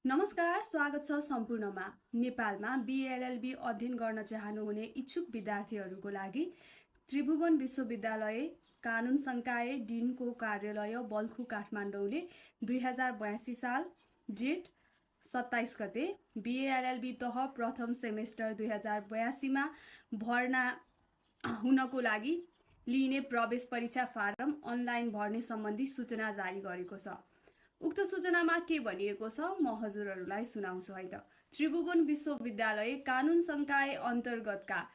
नमस्कार, स्वागत छ सम्पूर्णमा। नेपालमा बीएलएलबी अध्ययन गर्न चाहनुहुने इच्छुक विद्यार्थीहरूको लागि त्रिभुवन विश्वविद्यालय कानुन संकाय डिनको कार्यालय बल्खु काठमाडौँले 2082 साल जेठ 27 गते बीएलएलबी तह प्रथम सेमेस्टर 2082 मा भर्ना हुनको लागि लिइने प्रवेश परीक्षा फारम अनलाइन भर्ने सम्बन्धी सूचना जारी गरेको छ। उक्त सूचनामा के भनिएको छ म हजुरहरूलाई सुनाउँछु है त। त्रिभुवन विश्वविद्यालय कानुन संकाय अन्तर्गतका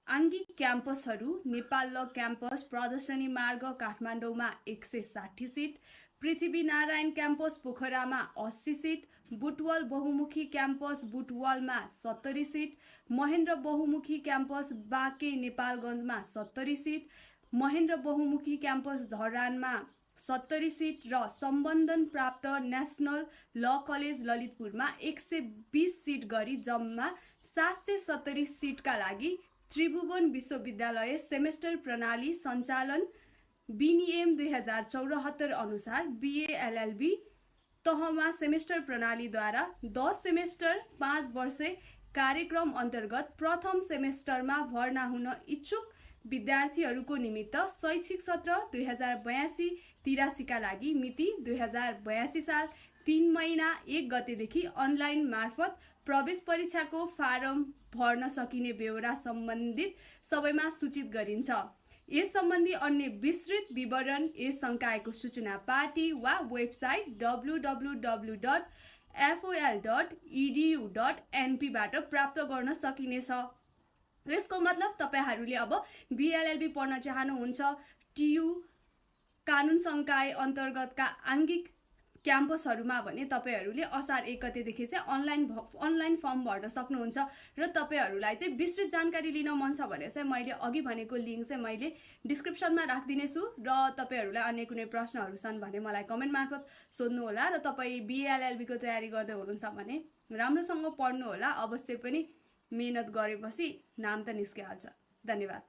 आङ्गिक क्याम्पसहरू नेपाल ल क्याम्पस प्रदर्शनी मार्ग काठमाडौँमा 160 सिट, पृथ्वीनारायण क्याम्पस पोखरामा 80 सिट, बुटवल बहुमुखी क्याम्पस बुटवलमा 70 सिट, महेन्द्र बहुमुखी क्याम्पस बाँके नेपालगञ्जमा 70 सिट, महेन्द्र बहुमुखी क्याम्पस धरानमा 70 सिट र सम्बन्धन प्राप्त नेसनल ल कलेज ललितपुरमा 120 सिट गरी जम्मा 770 सिटका लागि त्रिभुवन विश्वविद्यालय सेमेस्टर प्रणाली सञ्चालन विनियम 2074 अनुसार बीएलएलबी तहमा सेमेस्टर प्रणालीद्वारा 10 सेमेस्टर 5 वर्षे कार्यक्रम अन्तर्गत प्रथम सेमेस्टरमा भर्ना हुन इच्छुक विद्यार्थीहरूको निमित्त शैक्षिक सत्र 2082-83 का लागि मिति 2082 साल 3 महिना 1 गतेदेखि अनलाइन मार्फत प्रवेश परीक्षाको फारम भर्न सकिने बेहोरा सम्बन्धित सबैमा सूचित गरिन्छ। यस सम्बन्धी अन्य विस्तृत विवरण यस संकायको सूचना पाटी वा वेबसाइट www.fol.edu.np बाट प्राप्त गर्न सकिनेछ। यसको मतलब तपाईहरूले अब बीएलएलबी पढ्न चाहनुहुन्छ टियु कानुन संकाय अन्तर्गतका आङ्गिक क्याम्पसहरूमा भने तपाईहरूले असार 1 गतेदेखि चाहिँ अनलाइन फर्म भर्न सक्नुहुन्छ र तपाईहरूलाई चाहिँ विस्तृत जानकारी लिन मन छ भने चाहिँ मैले अघि भनेको लिङ्क चाहिँ मैले डिस्क्रिप्सनमा राखिदिनेछु र तपाईहरूलाई अन्य कुनै प्रश्नहरू छन् भने मलाई कमेन्ट मार्फत सोध्नु होला र तपाईँ बीएलएलबी को तयारी गर्दै हुनुहुन्छ भने राम्रोसँग पढ्नु होला। अवश्य पनि मेहनत गरेपछि नाम त निस्किहाल्छ। धन्यवाद।